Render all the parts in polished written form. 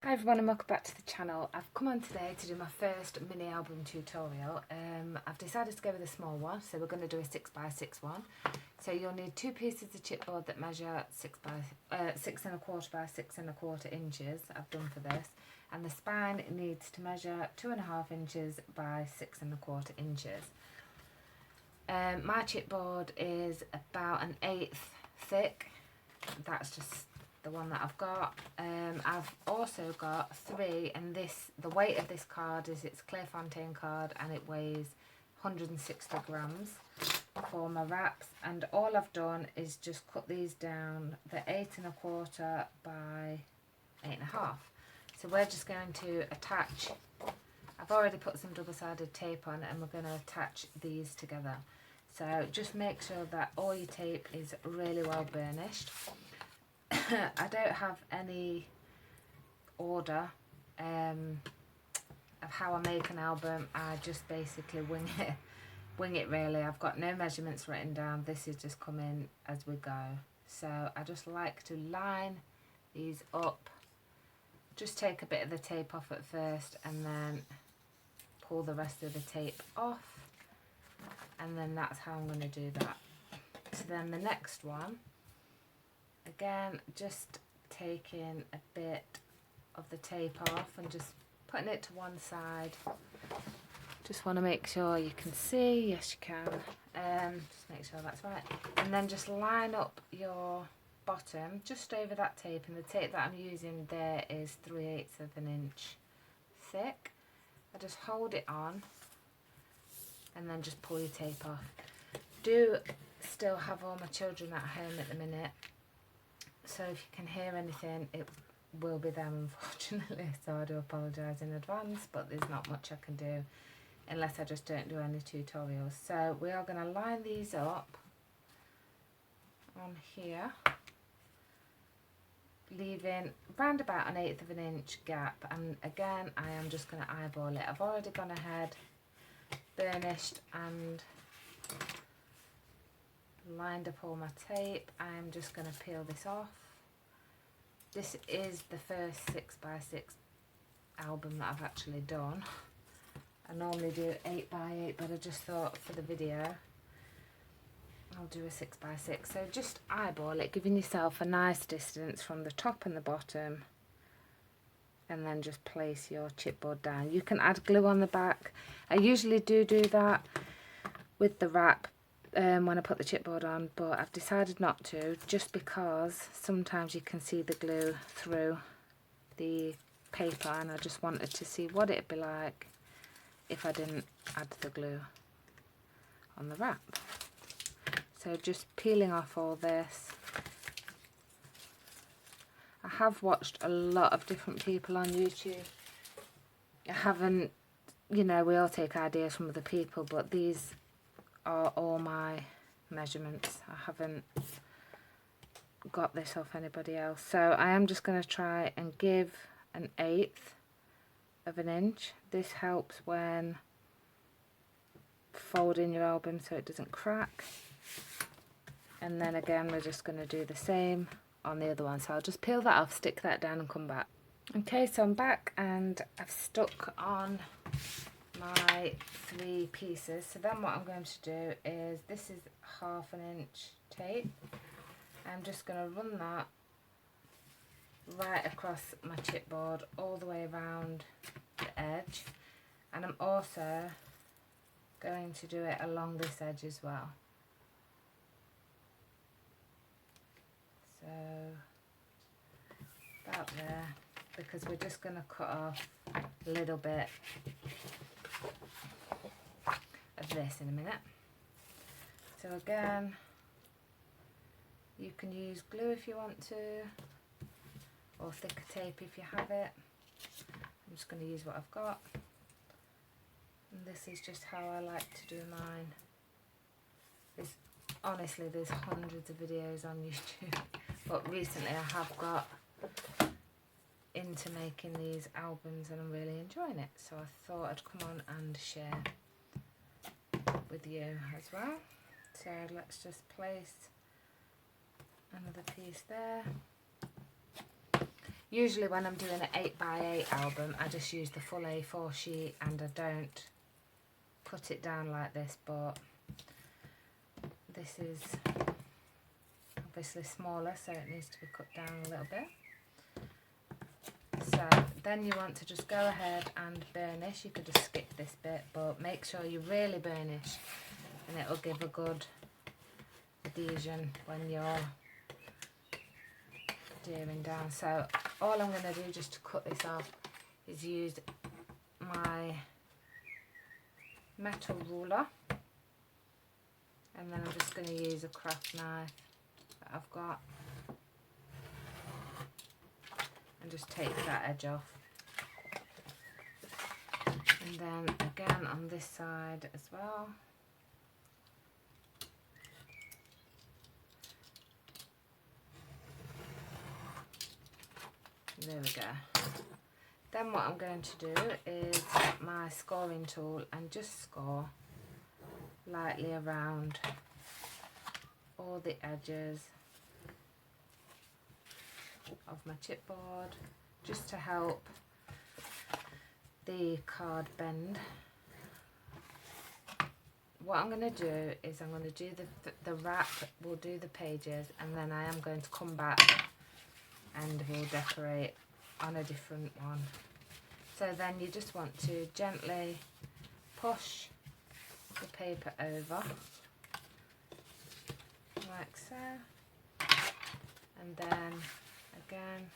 Hi everyone and welcome back to the channel. I've come on today to do my first mini album tutorial. I've decided to go with a small one, so we're going to do a 6x6 one. So you'll need two pieces of chipboard that measure 6 1/4 by 6 1/4 inches. I've done for this, and the spine needs to measure 2.5 inches by 6 1/4 inches. My chipboard is about 1/8 thick. That's just the one that I've got. I've also got 3, and the weight of this card is it's Clairefontaine card, and it weighs 160 grams for my wraps. And all I've done is just cut these down. They're 8 1/4 by 8 1/2. So we're just going to attach. I've already put some double-sided tape on, and we're going to attach these together. So just make sure that all your tape is really well burnished. I don't have any order of how I make an album. I just basically wing it really. I've got no measurements written down. This is just coming as we go. So I just like to line these up. Just take a bit of the tape off at first and then pull the rest of the tape off, and then that's how I'm going to do that. So then the next one, again, just taking a bit of the tape off and just putting it to one side. Just want to make sure you can see. Yes, you can. Just make sure that's right. And then just line up your bottom just over that tape. And the tape that I'm using there is 3/8 of an inch thick. I just hold it on and then just pull your tape off. Do still have all my children at home at the minute, so if you can hear anything, it will be them, unfortunately, so I do apologise in advance, but there's not much I can do unless I just don't do any tutorials. So we are going to line these up on here, leaving round about 1/8 of an inch gap, and again I am just going to eyeball it. I've already gone ahead, burnished and lined up all my tape. I'm just going to peel this off. This is the first 6x6 album that I've actually done. I normally do 8x8, but I just thought for the video I'll do a 6x6. So just eyeball it, giving yourself a nice distance from the top and the bottom, and then just place your chipboard down. You can add glue on the back. I usually do that with the wrap when I put the chipboard on, but I've decided not to, just because sometimes you can see the glue through the paper, and I just wanted to see what it'd be like if I didn't add the glue on the wrap. So just peeling off all this. I have watched a lot of different people on YouTube. I haven't, you know, we all take ideas from other people, but these are all my measurements. I haven't got this off anybody else. So I am just going to try and give 1/8 of an inch. This helps when folding your album so it doesn't crack. And then again we're just going to do the same on the other one. So I'll just peel that off, stick that down and come back. Okay, so I'm back and I've stuck on my 3 pieces. So then what I'm going to do is, this is 1/2 inch tape. I'm just going to run that right across my chipboard all the way around the edge, and I'm also going to do it along this edge as well. So about there, because we're just going to cut off a little bit of this in a minute. So again, you can use glue if you want to, or thicker tape if you have it. I'm just going to use what I've got, and this is just how I like to do mine. Honestly, there's hundreds of videos on YouTube, but recently I have got into making these albums and I'm really enjoying it, so I thought I'd come on and share with you as well. So let's just place another piece there. Usually when I'm doing an 8x8 album, I just use the full A4 sheet and I don't put it down like this, but this is obviously smaller, so it needs to be cut down a little bit. So then you want to just go ahead and burnish. You could just skip this bit, but make sure you really burnish, and it'll give a good adhesion when you're adhering down. So all I'm going to do just to cut this off is use my metal ruler, and then I'm just going to use a craft knife that I've got and just take that edge off. And then again on this side as well. There we go. Then what I'm going to do is get my scoring tool and just score lightly around all the edges of my chipboard, just to help the card bend. What I'm going to do is I'm going to do the wrap, we'll do the pages, and then I am going to come back and we'll decorate on a different one. So then you just want to gently push the paper over like so, and then again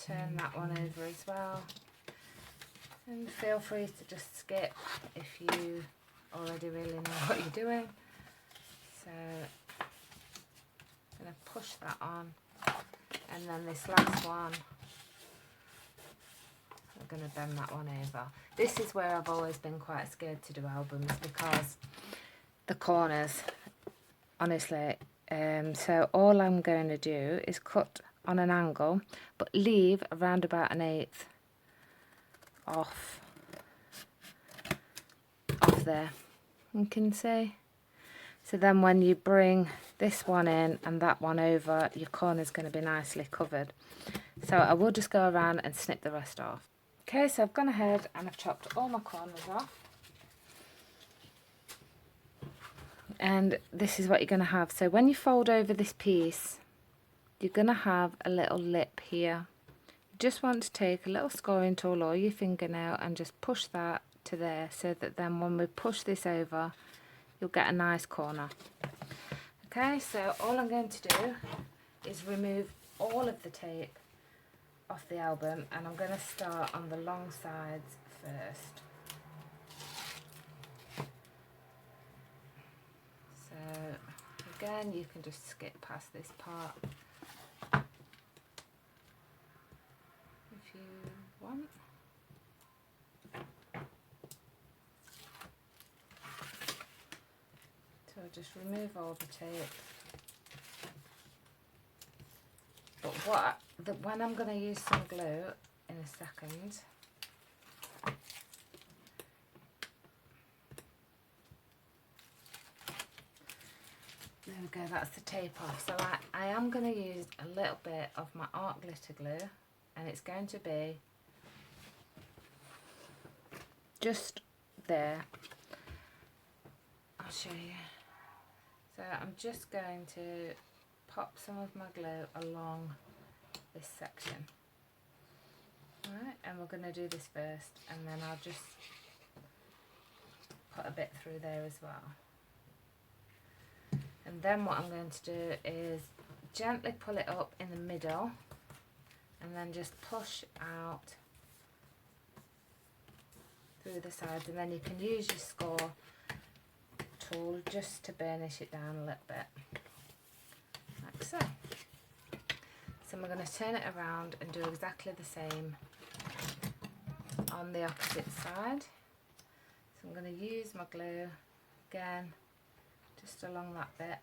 turn that one over as well, and feel free to just skip if you already really know what you're doing. So I'm going to push that on, and then this last one I'm going to bend that one over. This is where I've always been quite scared to do albums, because the corners, honestly. So all I'm going to do is cut on an angle, but leave around about 1/8 off there, you can see. So then when you bring this one in and that one over, your corner's going to be nicely covered. So I will just go around and snip the rest off. Okay, so I've gone ahead and I've chopped all my corners off. And this is what you're going to have. So when you fold over this piece, you're going to have a little lip here. You just want to take a little scoring tool or your fingernail and just push that to there, so that then when we push this over, you'll get a nice corner. Okay, so all I'm going to do is remove all of the tape off the album, and I'm going to start on the long sides first. So again, you can just skip past this part if you want. So just remove all the tape. But when I'm going to use some glue in a second, there we go, that's the tape off. So I am going to use a little bit of my art glitter glue, and it's going to be just there. I'll show you. So I'm just going to pop some of my glue along this section. Alright, and we're going to do this first, and then I'll just put a bit through there as well. And then what I'm going to do is gently pull it up in the middle, and then just push out through the sides, and then you can use your score tool just to burnish it down a little bit, like so. So we're going to turn it around and do exactly the same on the opposite side. So I'm going to use my glue again, just along that bit,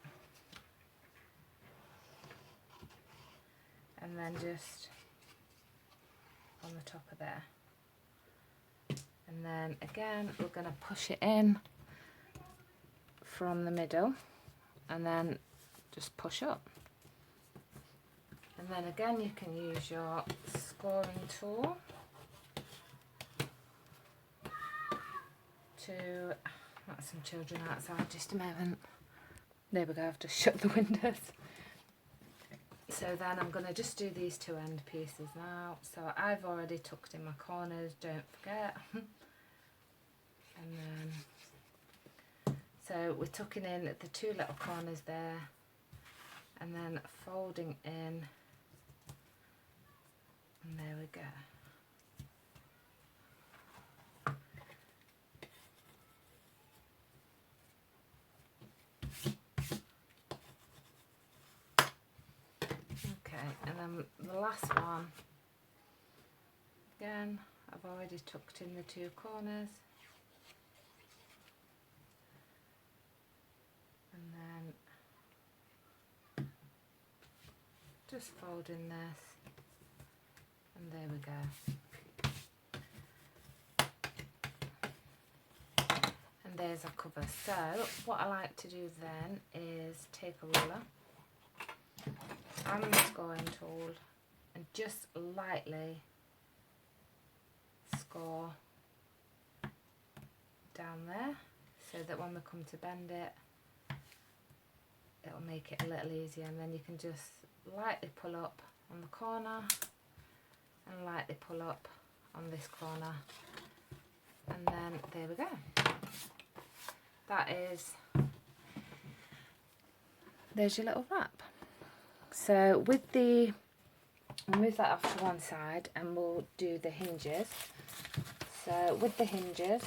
and then just on the top of there. And then again, we're going to push it in from the middle, and then just push up. And then again you can use your scoring tool to, that's some children outside, just a moment. There we go, I've just shut the windows. So then I'm going to just do these two end pieces now. So I've already tucked in my corners, don't forget. And then, so we're tucking in the two little corners there, and then folding in, and there we go. Okay, and then the last one, again, I've already tucked in the two corners. And then just fold in this, and there we go. And there's our cover. So what I like to do then is take a ruler and the scoring tool and just lightly score down there, so that when we come to bend it, it'll make it a little easier. And then you can just lightly pull up on the corner and lightly pull up on this corner, and then there we go. That is, there's your little wrap. So with the, we'll move that off to one side and we'll do the hinges. So with the hinges,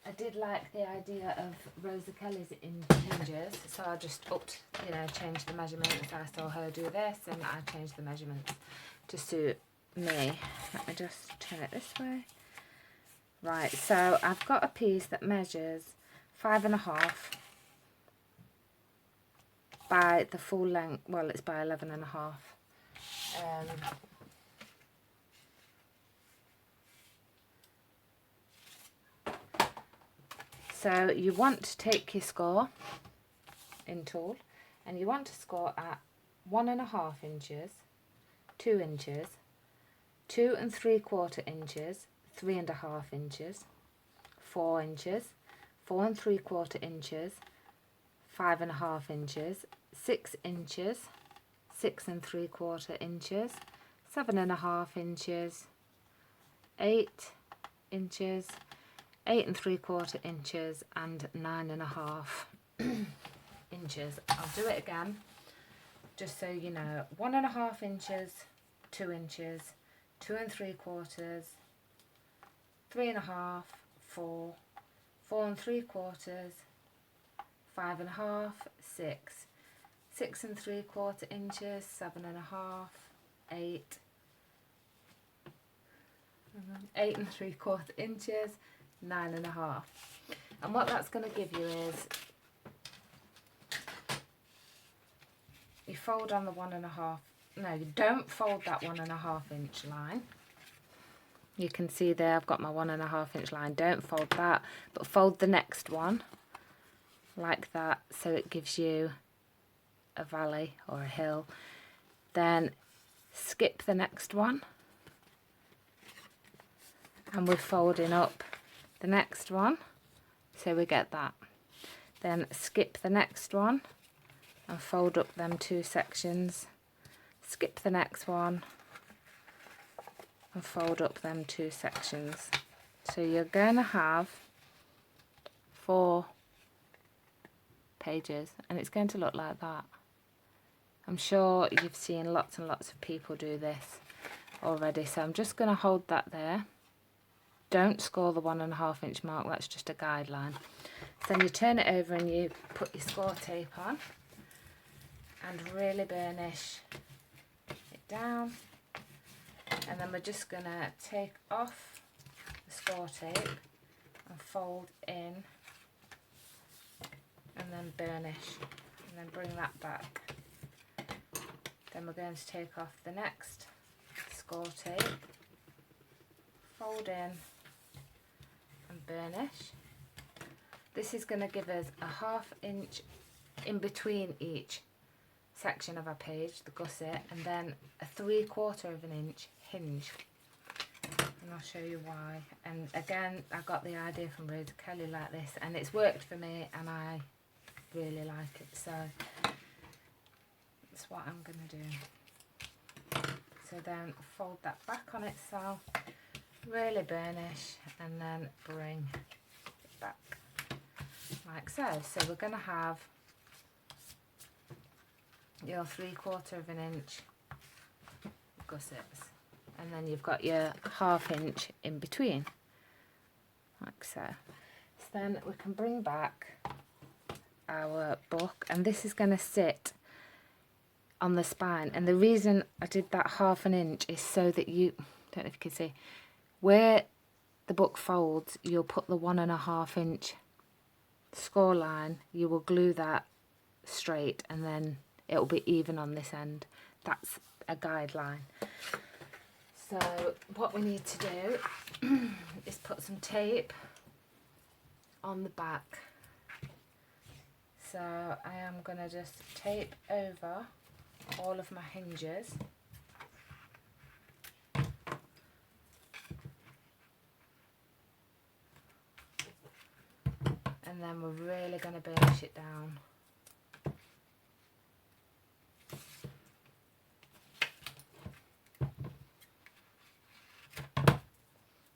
I did like the idea of Rosa Kelly's in hinges, so I just changed the measurements. I saw her do this and I changed the measurements to suit me. Let me just turn it this way. Right, so I've got a piece that measures 5.5 by the full length, well, it's by 11.5. So you want to take your score in tool, and you want to score at 1.5 inches, 2 inches, 2 3/4 inches, 3.5 inches, 4 inches, 4 3/4 inches, 5.5 inches, 6 inches, 6 3/4 inches, 7.5 inches, 8 inches, 8 3/4 inches, and 9.5 inches. I'll do it again, just so you know. 1.5 inches, 2 inches, 2 3/4, 3.5, 4, 4 3/4, 5.5, 6, 6 3/4 inches, 7.5, 8, 8 3/4 inches, 9.5. And what that's going to give you is, you fold on the 1.5, no, you don't fold that 1.5 inch line. You can see there I've got my 1.5 inch line. Don't fold that, but fold the next one like that, so it gives you a valley or a hill. Then skip the next one, and we're folding up the next one, so we get that. Then skip the next one and fold up them two sections, skip the next one and fold up them two sections. So you're going to have 4 pages, and it's going to look like that. I'm sure you've seen lots and lots of people do this already, so I'm just going to hold that there. Don't score the 1.5 inch mark, that's just a guideline. Then you turn it over and you put your score tape on and really burnish it down. And then we're just going to take off the score tape and fold in and then burnish, and then bring that back. Then we're going to take off the next score tape, fold in and burnish. This is going to give us a 1/2 inch in between each section of our page, the gusset, and then a 3/4 of an inch hinge. And I'll show you why. And again, I got the idea from Rhoda Kelly like this, and it's worked for me, and I really like it. So that's what I'm going to do. So then fold that back on itself, really burnish, and then bring it back like so. So we're going to have your 3/4 of an inch gussets, and then you've got your 1/2 inch in between, like so. So then we can bring back our book, and this is going to sit on the spine, and the reason I did that 1/2 inch is so that you, don't know if you can see, where the book folds, you'll put the 1.5 inch score line, you will glue that straight, and then it'll be even on this end. That's a guideline. So what we need to do is put some tape on the back. So I am going to just tape over all of my hinges. And then we're really going to burnish it down.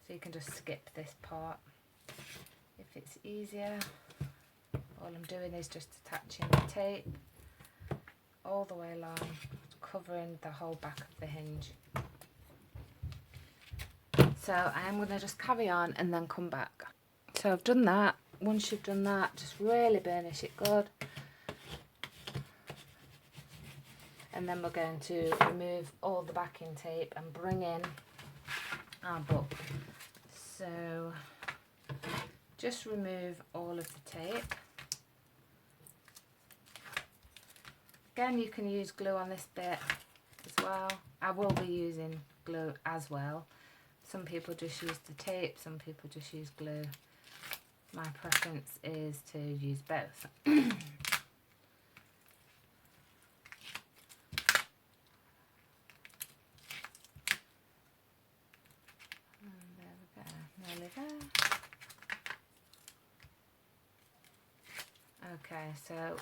So you can just skip this part if it's easier. All I'm doing is just attaching the tape all the way along, covering the whole back of the hinge. So I am going to just carry on and then come back. So I've done that. Once you've done that, just really burnish it good. And then we're going to remove all the backing tape and bring in our book. So just remove all of the tape. Again, you can use glue on this bit as well. I will be using glue as well. Some people just use the tape, some people just use glue. My preference is to use both. And there we go, nearly there. Okay, so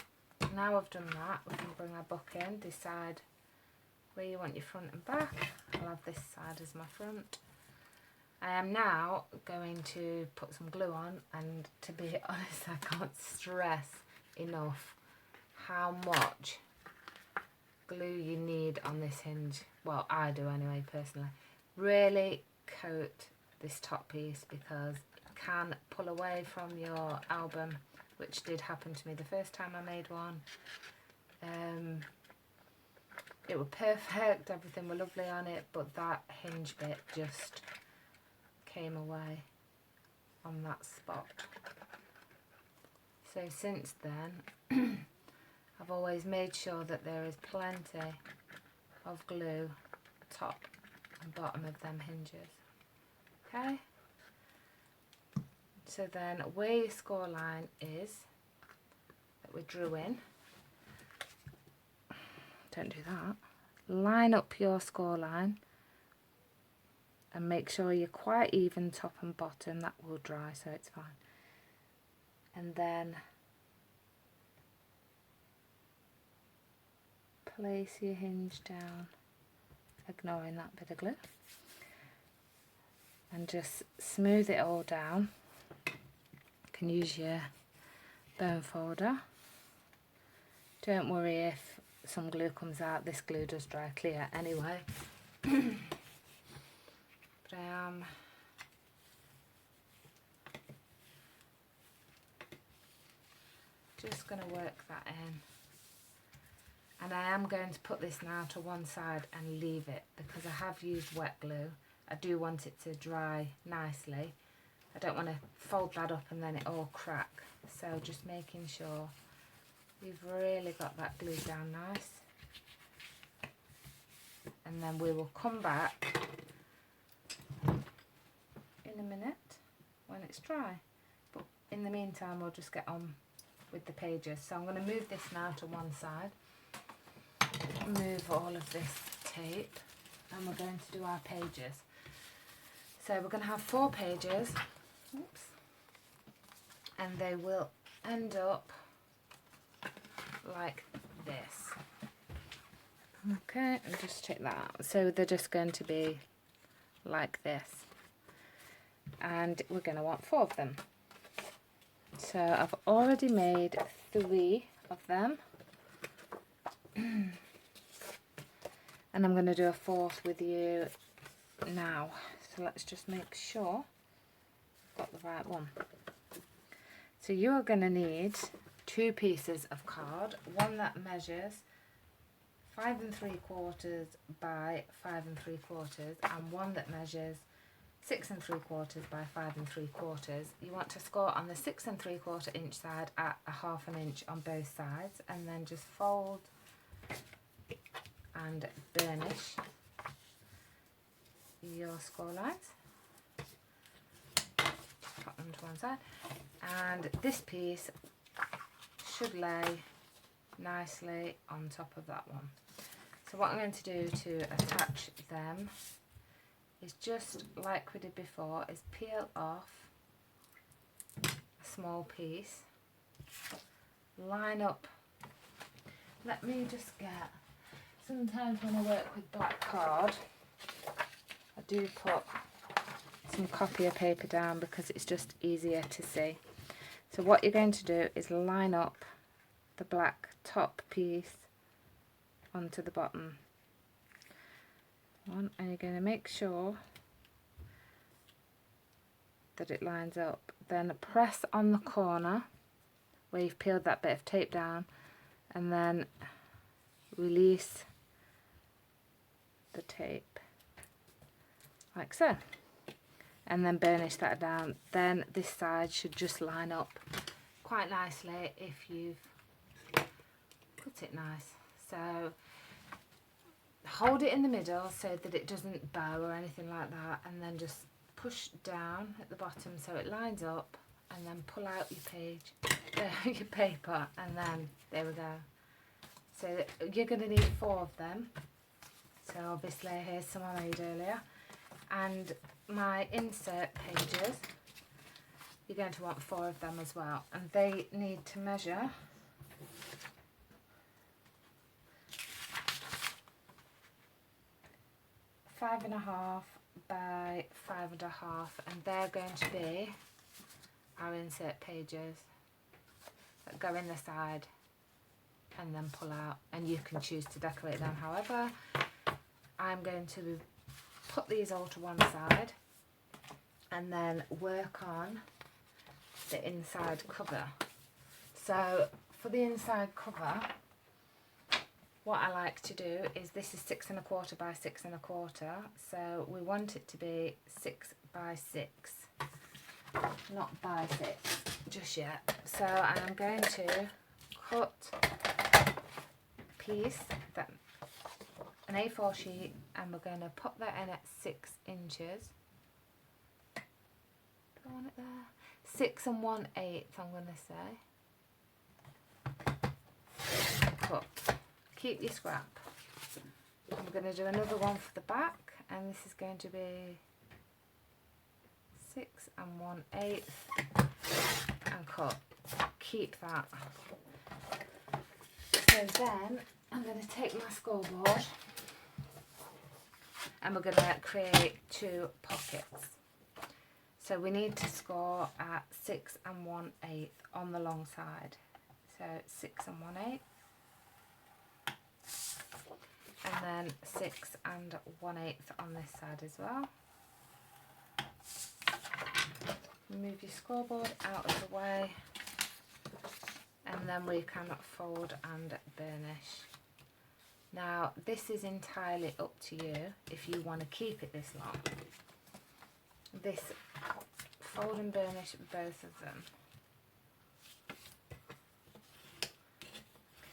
now I've done that, we can bring our book in, decide where you want your front and back. I'll have this side as my front. I am now going to put some glue on, and to be honest, I can't stress enough how much glue you need on this hinge. Well, I do anyway, personally. Really coat this top piece because it can pull away from your album, which did happen to me the first time I made one. It was perfect, everything was lovely on it, but that hinge bit just came away on that spot. So since then I've always made sure that there is plenty of glue top and bottom of them hinges. Okay, so then where your score line is that we drew in, don't do that, line up your score line and make sure you're quite even top and bottom. That will dry, so it's fine. And then place your hinge down, ignoring that bit of glue, and just smooth it all down. You can use your bone folder. Don't worry if some glue comes out, this glue does dry clear anyway. But I am just going to work that in, and I am going to put this now to one side and leave it because I have used wet glue. I do want it to dry nicely. I don't want to fold that up and then it all crack, so just making sure you've really got that glue down nice, and then we will come back in a minute when it's dry. But in the meantime, we'll just get on with the pages. So I'm going to move this now to one side. move all of this tape and we're going to do our pages. So we're going to have 4 pages. Oops. And they will end up like this. Okay, and just check that out. So they're just going to be like this. And we're going to want 4 of them. So I've already made 3 of them. And I'm going to do a 4th with you now. So let's just make sure I've got the right one. So you're going to need 2 pieces of card, one that measures 5 3/4 by 5 3/4 and one that measures 6 3/4 by 5 3/4. You want to score on the 6 3/4 inch side at a 1/2 inch on both sides, and then just fold and burnish your score lines. Put them to one side, and this piece should lay nicely on top of that one. So what I'm going to do to attach them is, just like we did before, is peel off a small piece, line up. Let me just get, sometimes when I work with black card, I do put some copier paper down because it's just easier to see. So what you're going to do is line up the black top piece onto the bottom one, and you're going to make sure that it lines up. Then press on the corner where you've peeled that bit of tape down, and then release the tape like so, and then burnish that down. Then this side should just line up quite nicely if you've put it nice. So hold it in the middle so that it doesn't bow or anything like that, and then just push down at the bottom so it lines up, and then pull out your page, your paper, and then there we go. So you're going to need 4 of them. So obviously here's some I made earlier, and my insert pages, you're going to want 4 of them as well, and they need to measure 5.5 by 5.5, and they're going to be our insert pages that go in the side and then pull out, and you can choose to decorate them however. I'm going to put these all to one side and then work on the inside cover. So for the inside cover, what I like to do is, this is 6 1/4 by 6 1/4, so we want it to be 6 by 6, not by 6 just yet. So I'm going to cut a piece, an A4 sheet, and we're going to put that in at 6 inches. Do I want it there? 6 1/8, I'm going to say. Cut. Keep your scrap. I'm going to do another one for the back, and this is going to be 6 1/8 and cut. Keep that. So then I'm going to take my scoreboard, and we're going to create 2 pockets. So we need to score at 6 1/8 on the long side. So 6 1/8. And then 6 1/8 on this side as well. Move your scoreboard out of the way, and then we can fold and burnish. Now this is entirely up to you if you want to keep it this long. This fold and burnish both of them.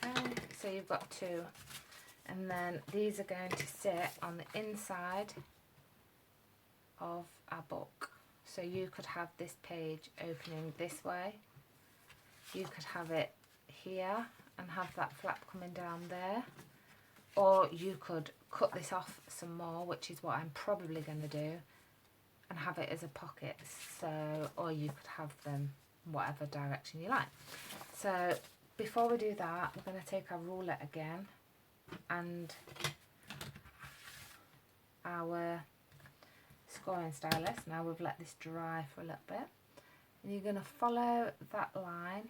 Okay, so you've got 2. And then these are going to sit on the inside of our book. So you could have this page opening this way. You could have it here and have that flap coming down there. or you could cut this off some more, which is what I'm probably going to do, and have it as a pocket. So, or you could have them whatever direction you like. So before we do that, we're going to take our ruler again and our scoring stylus. Now we've let this dry for a little bit, and you're going to follow that line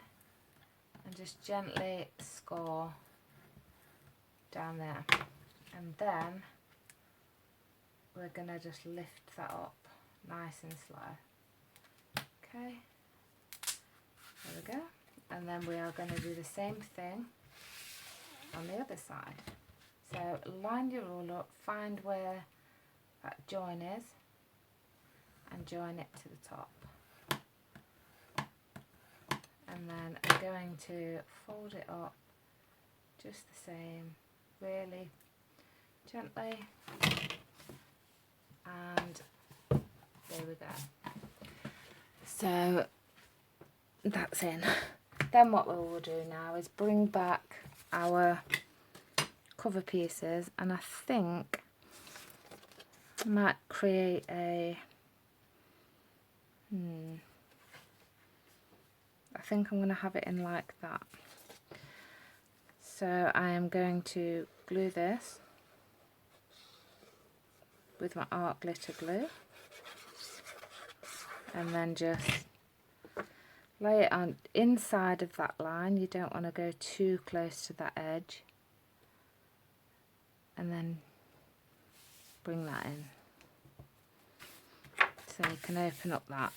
and just gently score down there, and then we're going to just lift that up nice and slow. Okay, there we go. And then we are going to do the same thing on the other side. So line your ruler up, find where that join is, and join it to the top. And then I'm going to fold it up just the same, really gently, and there we go. So that's in. Then what we will do now is bring back our cover pieces, and I think I might create a I think I'm going to have it in like that. So I am going to glue this with my art glitter glue, and then just lay it on inside of that line. You don't want to go too close to that edge, and then bring that in. So you can open up that,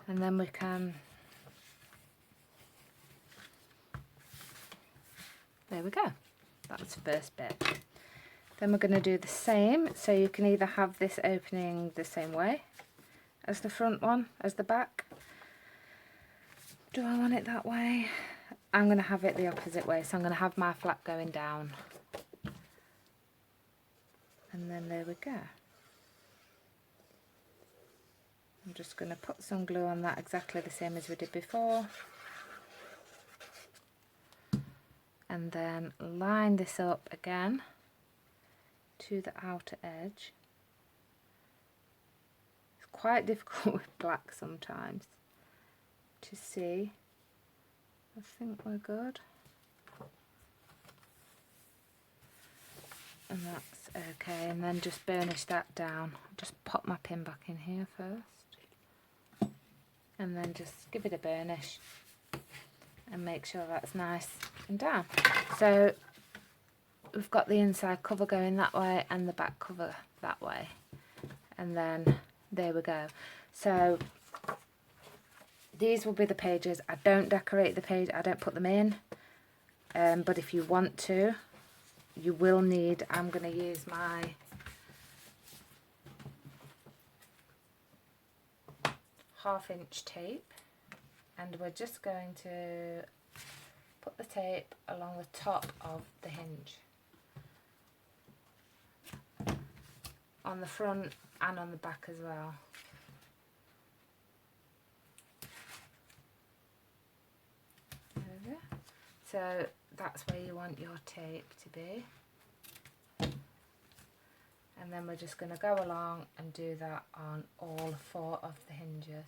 and then we can, there we go, that's the first bit. Then we're going to do the same, so you can either have this opening the same way as the front one, as the back. Do I want it that way? I'm going to have it the opposite way, so I'm going to have my flap going down. And then there we go. I'm just going to put some glue on that exactly the same as we did before. And then line this up again to the outer edge. It's quite difficult with black sometimes to see. I think we're good. And that's okay, and then just burnish that down. Just pop my pin back in here first, and then just give it a burnish and make sure that's nice and down. So we've got the inside cover going that way and the back cover that way, and then there we go. So these will be the pages. I don't decorate the page, I don't put them in, but if you want to, you will need, I'm going to use my half-inch tape, and we're just going to put the tape along the top of the hinge, on the front and on the back as well. There we go. So that's where you want your tape to be, and then we're just going to go along and do that on all 4 of the hinges.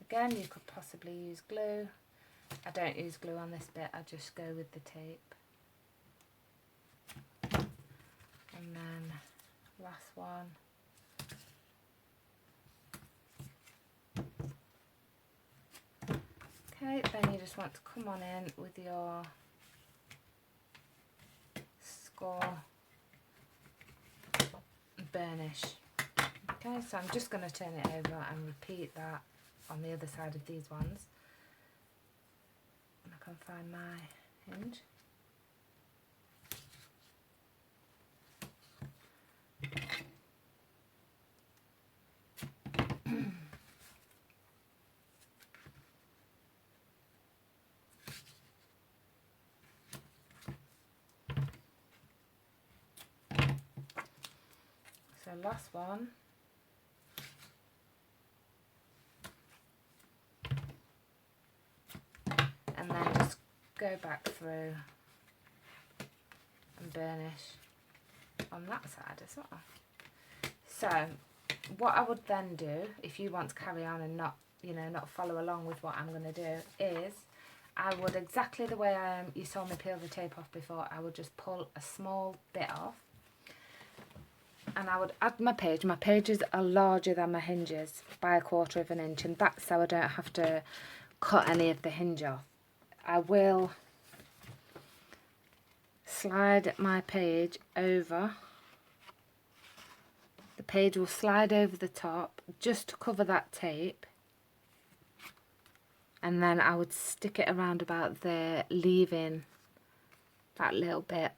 Again, you could possibly use glue. I don't use glue on this bit, I just go with the tape. And then last one. Okay, then you just want to come on in with your score burnish. Okay, so I'm just going to turn it over and repeat that on the other side of these ones. And I can find my hinge. So last one. and then just go back through and burnish on that side as well. So what I would then do, if you want to carry on and not, you know, not follow along with what I'm going to do, is I would, exactly the way you saw me peel the tape off before, I would just pull a small bit off, and I would add my page. My pages are larger than my hinges by 1/4 of an inch, and that's so I don't have to cut any of the hinge off. I will slide my page over. The page will slide over the top just to cover that tape, and then I would stick it around about there, leaving that little bit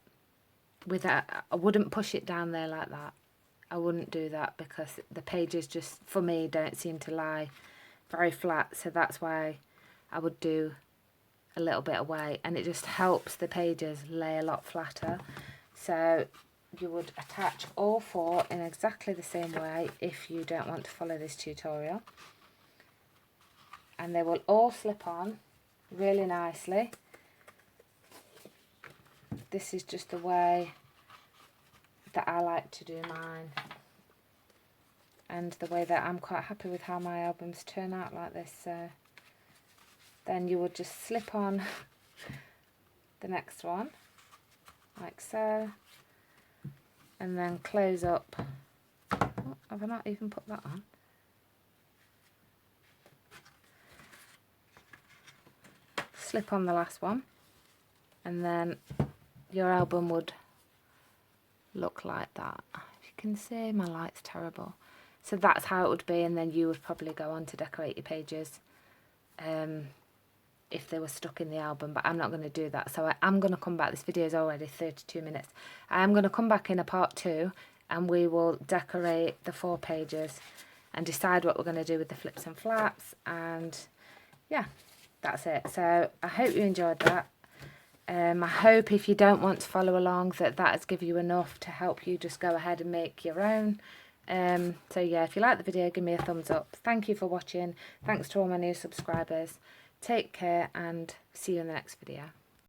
with that. I wouldn't push it down there like that. I wouldn't do that because the pages just, for me, don't seem to lie very flat, so that's why I would do a little bit away, and it just helps the pages lay a lot flatter. So you would attach all 4 in exactly the same way if you don't want to follow this tutorial, and they will all slip on really nicely. This is just the way that I like to do mine, and the way that I'm quite happy with how my albums turn out like this. So then you would just slip on the next one like so, and then close up. Oh, have I not even put that on? Slip on the last one, and then your album would look like that. If you can see, my light's terrible. So that's how it would be, and then you would probably go on to decorate your pages if they were stuck in the album, but I'm not going to do that. So I am going to come back. This video is already 32 minutes. I am going to come back in a part 2, and we will decorate the 4 pages and decide what we're going to do with the flips and flaps, and yeah, that's it. So I hope you enjoyed that. I hope if you don't want to follow along that has given you enough to help you just go ahead and make your own. So yeah, if you like the video, give me a thumbs up. Thank you for watching. Thanks to all my new subscribers. Take care, and see you in the next video.